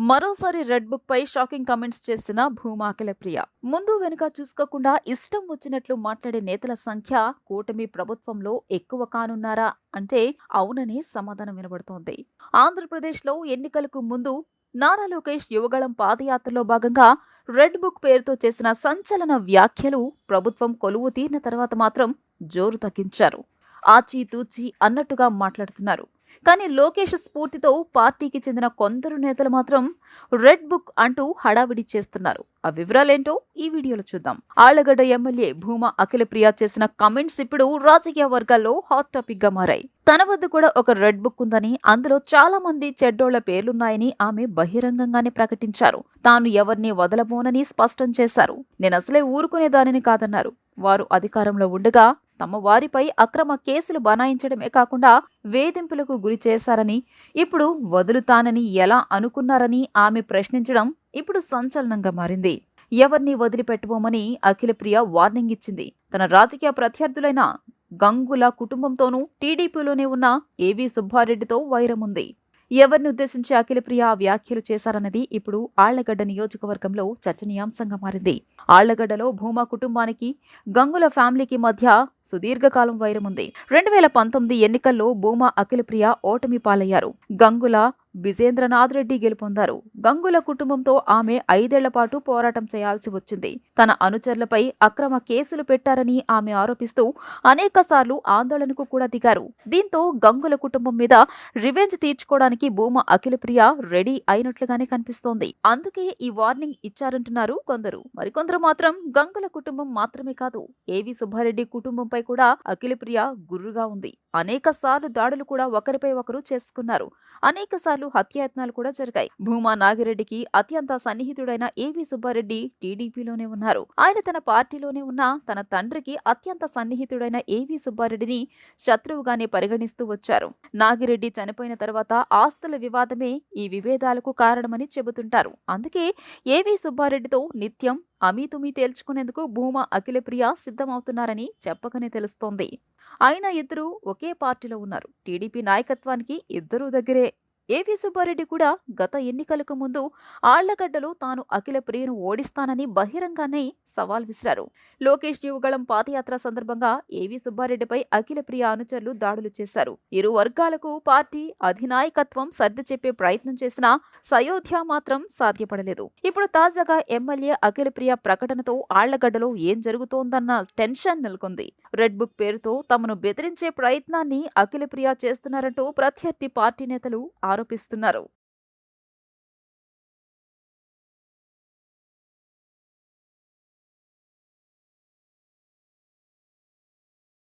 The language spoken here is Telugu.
మరోసారి రెడ్ బుక్ పై షాకింగ్ కామెంట్స్ చేసిన భూమా అఖిలప్రియ. ముందు వెనుక చూసుకోకుండా ఇష్టం వచ్చినట్లు మాట్లాడే నేతల సంఖ్య కూటమి ప్రభుత్వంలో ఎక్కువ కానున్నారా అంటే అవుననే సమాధానం వినబడుతోంది. ఆంధ్రప్రదేశ్లో ఎన్నికలకు ముందు నారా లోకేష్ యువగళం పాదయాత్రలో భాగంగా రెడ్ బుక్ పేరుతో చేసిన సంచలన వ్యాఖ్యలు ప్రభుత్వం కొలువు తీరిన తర్వాత మాత్రం జోరు తగ్గించారు. ఆచితూచి అన్నట్టుగా మాట్లాడుతున్నారు. కానీ లోకేష్ స్ఫూర్తితో పార్టీకి చెందిన కొందరు నేతలు మాత్రం రెడ్ బుక్ అంటూ హడావిడి చేస్తున్నారు. ఆ వివరాలేంటో ఈ వీడియోలో చూద్దాం. ఆళ్లగడ్డ ఎమ్మెల్యే భూమా అఖిలప్రియ చేసిన కామెంట్స్ ఇప్పుడు రాజకీయ వర్గాల్లో హాట్ టాపిక్ గా మారాయి. తన వద్ద కూడా ఒక రెడ్ బుక్ ఉందని, అందులో చాలా మంది చెడ్డోళ్ల పేర్లున్నాయని ఆమె బహిరంగంగానే ప్రకటించారు. తాను ఎవరిని వదలబోనని స్పష్టం చేశారు. నేనసలే ఊరుకునేదానిని కాదన్నారు. వారు అధికారంలో ఉండగా తమ వారిపై అక్రమ కేసులు బనాయించడమే కాకుండా వేధింపులకు గురి చేశారని, ఇప్పుడు వదులుతానని ఎలా అనుకున్నారని ఆమె ప్రశ్నించడం ఇప్పుడు సంచలనంగా మారింది. ఎవరిని వదిలిపెట్టుకోమని అఖిలప్రియ వార్నింగ్ ఇచ్చింది. తన రాజకీయ ప్రత్యర్థులైన గంగుల కుటుంబంతోనూ టీడీపీలోనే ఉన్న ఏవీ సుబ్బారెడ్డితో వైరం ఉంది. ఎవరిని ఉద్దేశించి అఖిలప్రియ వ్యాఖ్యలు చేశారన్నది ఇప్పుడు ఆళ్లగడ్డ నియోజకవర్గంలో చర్చనీయాంశంగా మారింది. ఆళ్లగడ్డలో భూమా కుటుంబానికి గంగుల ఫ్యామిలీకి మధ్య సుదీర్ఘకాలం వైరం ఉంది. 2019 ఎన్నికల్లో భూమా అఖిలప్రియ ఓటమి పాలయ్యారు. గంగుల విజేంద్రనాథ్ రెడ్డి గెలుపొందారు. గంగుల కుటుంబంతో ఆమె 5 ఏళ్ల పాటు పోరాటం చేయాల్సి వచ్చింది. తన అనుచరులపై అక్రమ కేసులు పెట్టారని ఆమె ఆరోపిస్తూ అనేకసార్లు ఆందోళనకు కూడా దిగారు. దీంతో గంగుల కుటుంబం మీద రివెంజ్ తీర్చుకోవడానికి భూమా అఖిలప్రియ రెడీ అయినట్లుగానే కనిపిస్తోంది. అందుకే ఈ వార్నింగ్ ఇచ్చారంటున్నారు కొందరు. మరికొందరు మాత్రం గంగుల కుటుంబం మాత్రమే కాదు, ఏవీ సుబ్బారెడ్డి కుటుంబంపై కూడా అఖిలప్రియ గుర్రుగా ఉంది. అనేకసార్లు దాడులు కూడా ఒకరిపై ఒకరు చేసుకున్నారు. అనేకసార్లు హత్యాయత్నాలు కూడా జరిగాయి. భూమా నాగిరెడ్డికి అత్యంత సన్నిహితుడైన ఏవీ సుబ్బారెడ్డి టీడీపీలోనే ఉన్నారు. ఆయన తన పార్టీలోనే ఉన్న తన తండ్రికి అత్యంత సన్నిహితుడైన ఏవీ సుబ్బారెడ్డిని శత్రువుగానే పరిగణిస్తూ వచ్చారు. నాగిరెడ్డి చనిపోయిన తర్వాత ఆస్తుల వివాదమే ఈ విభేదాలకు కారణమని చెబుతుంటారు. అందుకే ఏవీ సుబ్బారెడ్డితో నిత్యం అమీతుమీ తేల్చుకునేందుకు భూమా అఖిలప్రియ సిద్ధమవుతున్నారని చెప్పకనే తెలుస్తోంది. అయినా ఇద్దరూ ఒకే పార్టీలో ఉన్నారు. టీడీపీ నాయకత్వానికి ఇద్దరూ దగ్గరే. ఏవీ సుబ్బారెడ్డి కూడా గత ఎన్నికలకు ముందు ఆళ్లగడ్డలో తాను అఖిలప్రియను ఓడిస్తానని బహిరంగానే సవాల్ విసిరారు. లోకేష్ యువగళం పాదయాత్ర సందర్భంగా ఏవీ సుబ్బారెడ్డిపై అఖిలప్రియ అనుచరులు దాడులు చేశారు. ఇరు వర్గాలకు పార్టీ అధినాయకత్వం సర్ది చెప్పే ప్రయత్నం చేసినా సయోధ్య మాత్రం సాధ్యపడలేదు. ఇప్పుడు తాజాగా ఎమ్మెల్యే అఖిలప్రియ ప్రకటనతో ఆళ్లగడ్డలో ఏం జరుగుతోందన్న టెన్షన్ నెలకొంది. రెడ్ బుక్ పేరుతో తమను బెదిరించే ప్రయత్నాన్ని అఖిలప్రియ చేస్తున్నారంటూ ప్రత్యర్థి పార్టీ నేతలు ఆరోపిస్తున్నారు.